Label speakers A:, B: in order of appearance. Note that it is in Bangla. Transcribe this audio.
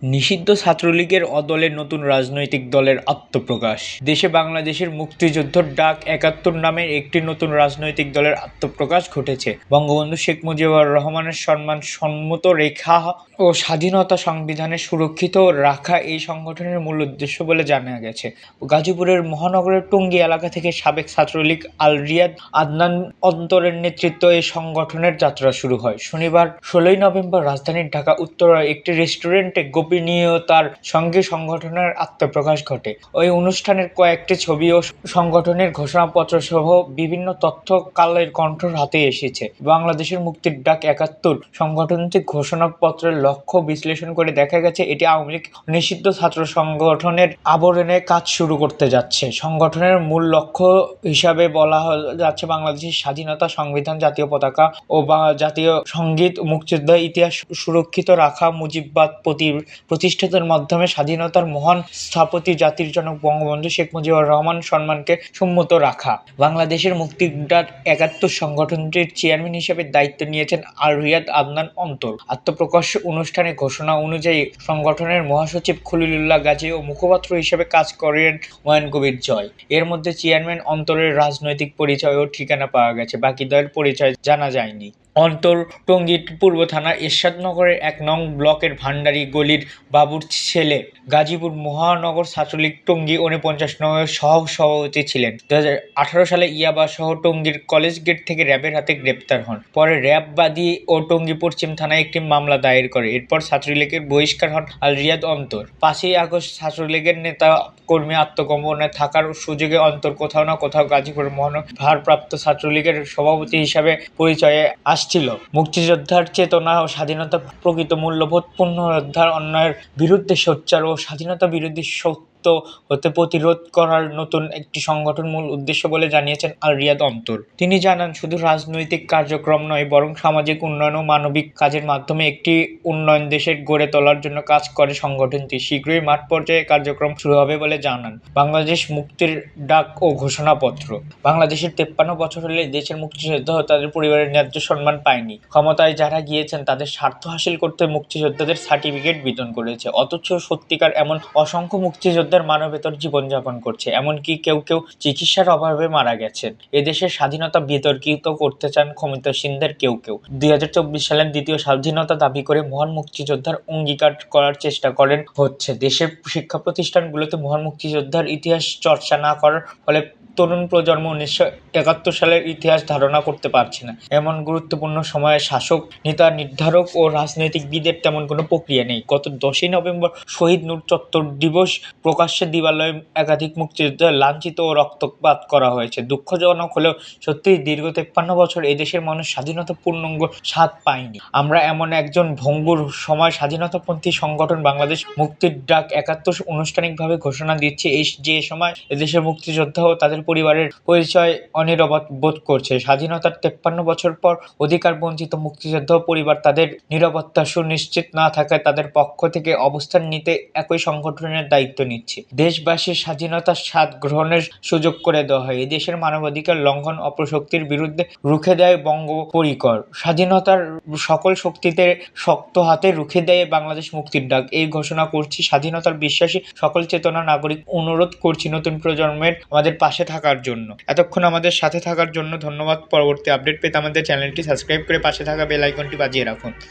A: নিষিদ্ধ ছাত্রলীগের অদলে নতুন রাজনৈতিক দলের আত্মপ্রকাশ। দেশে বাংলাদেশের মুক্তিযুদ্ধের ডাক ৭১ নামের একটি নতুন রাজনৈতিক দলের আত্মপ্রকাশ ঘটেছে। বঙ্গবন্ধু শেখ মুজিবুর রহমানের সম্মান সম্মত রেখা ও স্বাধীনতা সংবিধানে সুরক্ষিত রাখা এই সংগঠনের মূল উদ্দেশ্য বলে জানা গেছে। গাজীপুরের মহানগরের টঙ্গী এলাকা থেকে সাবেক ছাত্রলীগ আল রিয়াদ আদনান অন্তরের নেতৃত্বে এই সংগঠনের যাত্রা শুরু হয়। শনিবার ১৬ নভেম্বর রাজধানীর ঢাকা উত্তরার একটি রেস্টুরেন্টে গোপনীয়তার সঙ্গে সংগঠনের আত্মপ্রকাশ ঘটে। ওই অনুষ্ঠানের কয়েকটি ছবি ও সংগঠনের ঘোষণাপত্র সহ বিভিন্ন তথ্য কালের কণ্ঠের হাতে এসেছে। বাংলাদেশের মুক্তির ডাক ৭১ সংগঠনটি ঘোষণাপত্রের লক্ষ্য বিশ্লেষণ করে দেখা গেছে এটি আওয়ামী লীগ নিষিদ্ধ ছাত্র সংগঠনের আবরণে কাজ শুরু করতে যাচ্ছে। সংগঠনের মূল লক্ষ্য হিসাবে বলা যাচ্ছে বাংলাদেশের স্বাধীনতা, সংবিধান, জাতীয় পতাকা ও জাতীয় সঙ্গীত, মুক্তিযুদ্ধের ইতিহাস সুরক্ষিত রাখা, মুজিববাদ প্রতিষ্ঠার মাধ্যমে স্বাধীনতার মহান স্থপতি জাতির জনক বঙ্গবন্ধু শেখ মুজিবুর রহমান সম্মানকে সম্মত রাখা। বাংলাদেশের মুক্তির ডাক ৭১ সংগঠনটির চেয়ারম্যান হিসেবে দায়িত্ব নিয়েছেন আল রিয়াদ আদনান অন্তর। আত্মপ্রকাশ অনুষ্ঠানে ঘোষণা অনুযায়ী সংগঠনের মহাসচিব খলিলুল্লাহ গাজী ও মুখপাত্র হিসেবে কাজ করেন হুমায়ুন কবির জয়। এর মধ্যে চেয়ারম্যান অন্তরের রাজনৈতিক পরিচয় ও ঠিকানা পাওয়া গেছে, বাকিদের পরিচয় জানা যায়নি। অন্তর টঙ্গী পূর্ব থানার এরশাদনগরের ১ নং ব্লকের ভান্ডারী গলির বাবুর ছেলে। গাজীপুর মহানগর ছাত্রলীগ টঙ্গী ৪৯ নগরের সহ-সভাপতি ছিলেন। ২০১৮ সালে ইয়াবা সহ টঙ্গীর কলেজ গেট থেকে র্যাবের হাতে গ্রেপ্তার হন। পরে র্যাব বাদী ও টঙ্গী পশ্চিম থানায় একটি মামলা দায়ের করে। এরপর ছাত্রলীগের বহিষ্কার হন আল রিয়াদ অন্তর। ৫ই আগস্ট ছাত্রলীগের নেতা কর্মী আত্মগোপনে থাকার সুযোগে অন্তর কোথাও না কোথাও গাজীপুর মহানগর ভারপ্রাপ্ত ছাত্রলীগের সভাপতি হিসাবে পরিচয়ে আসছিল। মুক্তিযোদ্ধার চেতনা ও স্বাধীনতা প্রকৃত মূল্যবোধ পুনরুদ্ধার, অন্যায়ের বিরুদ্ধে সোচ্চার ও স্বাধীনতা বিরোধী হতে প্রতিরোধ করার নতুন একটি সংগঠন মূল উদ্দেশ্য বলে জানিয়েছেন আল রিয়াদ অন্তর। তিনি জানান, শুধু রাজনৈতিক কার্যক্রম নয়, বরং সামাজিক উন্নয়ন ও মানবিক কাজের মাধ্যমে একটি উন্নয়ন দেশের গড়ে তোলার জন্য কাজ করে সংগঠনটি। শীঘ্রই মাঠ পর্যায়ে কার্যক্রম শুরু হবে বলে জানান। বাংলাদেশ মুক্তির ডাক ও ঘোষণাপত্র। বাংলাদেশের ৫৩ বছর হলে দেশের মুক্তিযোদ্ধা ও তাদের পরিবারের ন্যায্য সম্মান পায়নি। ক্ষমতায় যারা গিয়েছেন তাদের স্বার্থ হাসিল করতে মুক্তিযোদ্ধাদের সার্টিফিকেট বিতরণ করেছে, অথচ সত্যিকার এমন অসংখ্য মুক্তিযোদ্ধার মানবেতর জীবনযাপন করছে। এমনকি কেউ কেউ চিকিৎসার অভাবে মারা গেছেন। এদেশের স্বাধীনতা বিতর্কিত করতে চান ক্ষমতাসীনদের কেউ কেউ। ২০২৪ সালের দ্বিতীয় স্বাধীনতা দাবি করে মহান মুক্তিযোদ্ধার অঙ্গীকার করার চেষ্টা হচ্ছে। দেশের শিক্ষা প্রতিষ্ঠানগুলোতে মহান মুক্তিযোদ্ধার ইতিহাস চর্চা না করার ফলে তরুণ প্রজন্ম ১৯৭১ সালের ইতিহাস ধারণা করতে পারছে না। এমন গুরুত্বপূর্ণ সময়ে শাসক, নেতা, নির্ধারক ও রাজনীতিবিদদের তেমন কোনো প্রক্রিয়া নেই। গত ১০ই নভেম্বর শহীদ নূর চত্বর দিবস প্রকাশ্যে দিবালয়ে একাধিক মুক্তিযোদ্ধা লাঞ্ছিত ও রক্তপাত করা হয়েছে। দুঃখজনক হলেও সত্যি দীর্ঘ ৫৩ বছর এদেশের মানুষ স্বাধীনতা পূর্ণাঙ্গ স্বাদ পায়নি। আমরা এমন একজন ভঙ্গুর সময় স্বাধীনতাপন্থী সংগঠন বাংলাদেশ মুক্তির ডাক ৭১ আনুষ্ঠানিকভাবে ঘোষণা দিচ্ছে, যে সময় এদেশের মুক্তিযোদ্ধা ও তাদের পরিবারের পরিচয় অনিরাপদ বোধ করছে। স্বাধীনতার ৫৩ বছর পর অধিকার বঞ্চিত মুক্তিযোদ্ধা পরিবার তাদের নিরাপত্তা সুনিশ্চিত না থাকায় তাদের পক্ষ থেকে অবস্থান নিতে একই সংগঠনের দায়িত্ব নিচ্ছে। দেশবাসীর স্বাধীনতার স্বাদ গ্রহণের সুযোগ করে দেওয়া হয়। এদেশের মানবাধিকার লঙ্ঘন, অপশক্তির বিরুদ্ধে রুখে দেয় বঙ্গপরিকর। স্বাধীনতার সকল শক্তিতে শক্ত হাতে রুখে দেয় বাংলাদেশ মুক্তির ডাক। এই ঘোষণা করছি স্বাধীনতার বিশ্বাসী সকল চেতনা নাগরিক, অনুরোধ করছি নতুন প্রজন্মের আমাদের পাশে থাকার জন্য। এতক্ষণ আমাদের সাথে থাকার জন্য ধন্যবাদ। পরবর্তী আপডেট পেতে আমাদের চ্যানেলটি সাবস্ক্রাইব করে পাশে থাকা বেল আইকনটি বাজিয়ে রাখুন।